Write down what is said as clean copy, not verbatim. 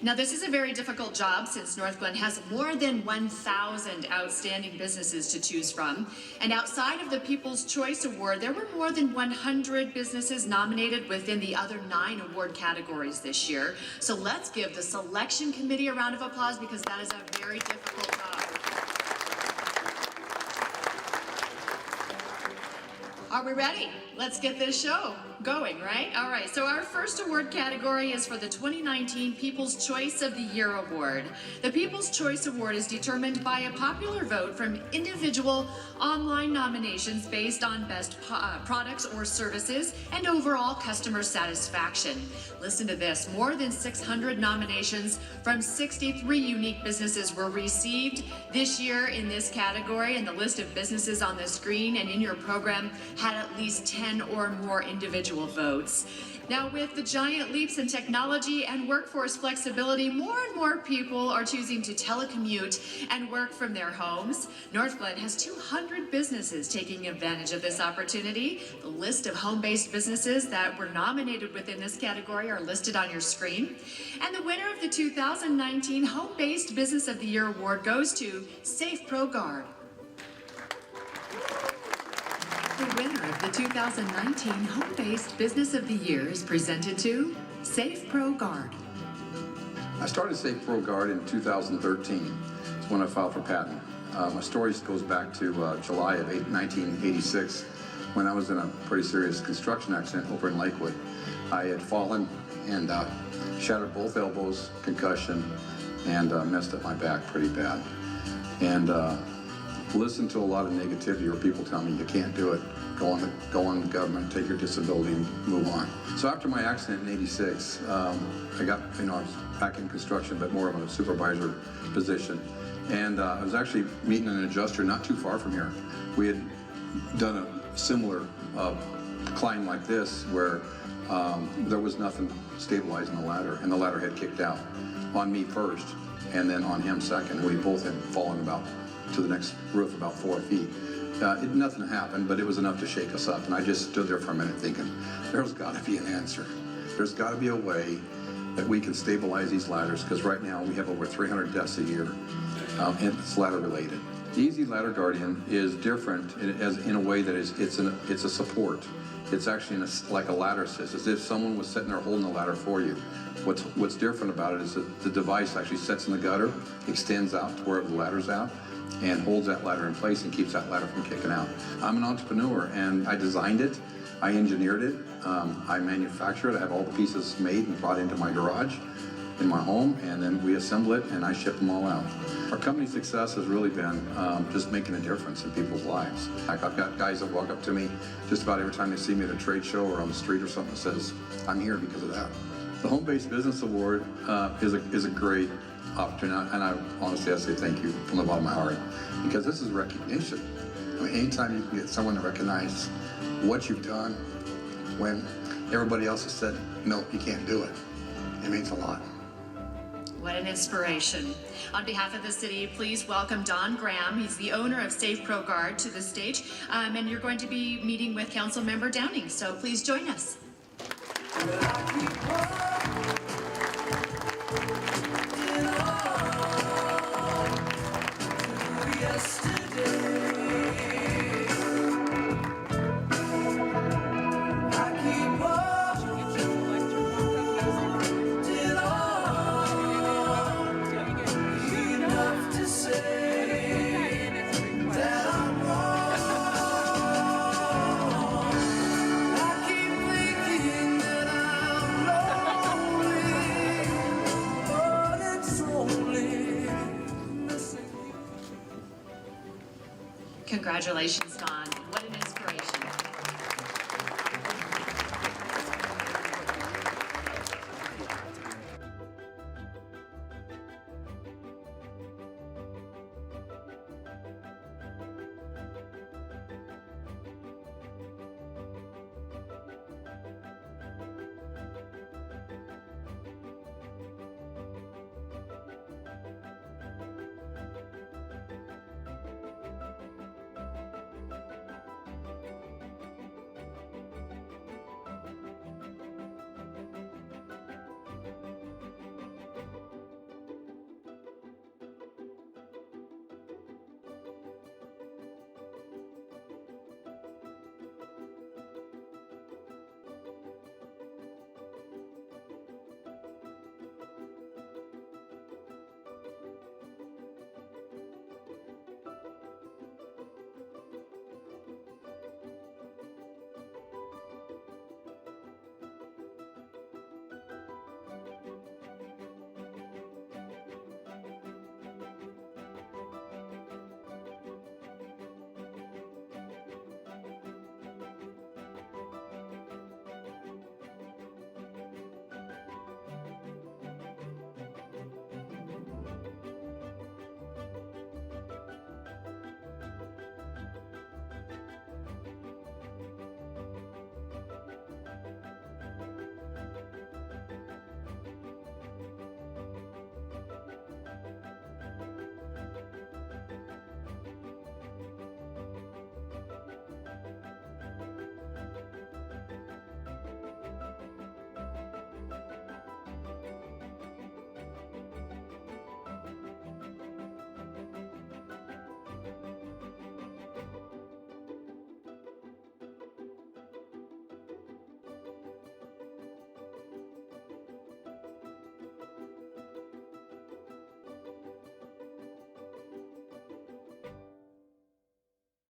Now, this is a very difficult job since Northglenn has more than 1,000 outstanding businesses to choose from. And outside of the People's Choice Award, there were more than 100 businesses nominated within the other 9 award categories this year. So let's give the selection committee a round of applause because that is a very difficult job. Are we ready? Let's get this show going, right? All right, so our first award category is for the 2019 People's Choice of the Year Award. The People's Choice Award is determined by a popular vote from individual online nominations based on best products or services and overall customer satisfaction. Listen to this, more than 600 nominations from 63 unique businesses were received this year in this category, and the list of businesses on the screen and in your program had at least 10 or more individual votes. Now, with the giant leaps in technology and workforce flexibility, more and more people are choosing to telecommute and work from their homes. Northglenn has 200 businesses taking advantage of this opportunity. The list of home-based businesses that were nominated within this category are listed on your screen. And the winner of the 2019 Home-Based Business of the Year Award goes to Safe Pro Guard. The winner of the 2019 Home-Based Business of the Year is presented to Safe Pro Guard. I started Safe Pro Guard in 2013. It's when I filed for patent. My story goes back to July of 1986 when I was in a pretty serious construction accident over in Lakewood. I had fallen and shattered both elbows, concussion, and messed up my back pretty bad. And listen to a lot of negativity where people tell me you can't do it, go on the government, take your disability and move on. So after my accident in '86, I got, I was back in construction, but more of a supervisor position. And I was actually meeting an adjuster not too far from here. We had done a similar climb like this where there was nothing stabilizing the ladder, and the ladder had kicked out on me first and then on him second. We both had fallen to the next roof about 4 feet. Nothing happened, but it was enough to shake us up. And I just stood there for a minute thinking, there's got to be an answer. There's got to be a way that we can stabilize these ladders, because right now we have over 300 deaths a year, and it's ladder related. The Easy Ladder Guardian is different in a way that it's a support. It's actually like a ladder assist, as if someone was sitting there holding the ladder for you. What's different about it is that the device actually sits in the gutter, extends out to wherever the ladder's out, and holds that ladder in place and keeps that ladder from kicking out. I'm an entrepreneur, and I designed it, I engineered it, I manufacture it, I have all the pieces made and brought into my garage in my home, and then we assemble it and I ship them all out. Our company's success has really been just making a difference in people's lives. Like, I've got guys that walk up to me just about every time they see me at a trade show or on the street or something that says, I'm here because of that. The Home-Based Business Award is a great opportunity, and I honestly have to say thank you from the bottom of my heart, because this is recognition. I mean, anytime you can get someone to recognize what you've done when everybody else has said, no, you can't do it, it means a lot. What an inspiration. On behalf of the city, please welcome Don Graham. He's the owner of Safe Pro Guard to the stage, and you're going to be meeting with Councilmember Downing, so please join us. Congratulations, Don.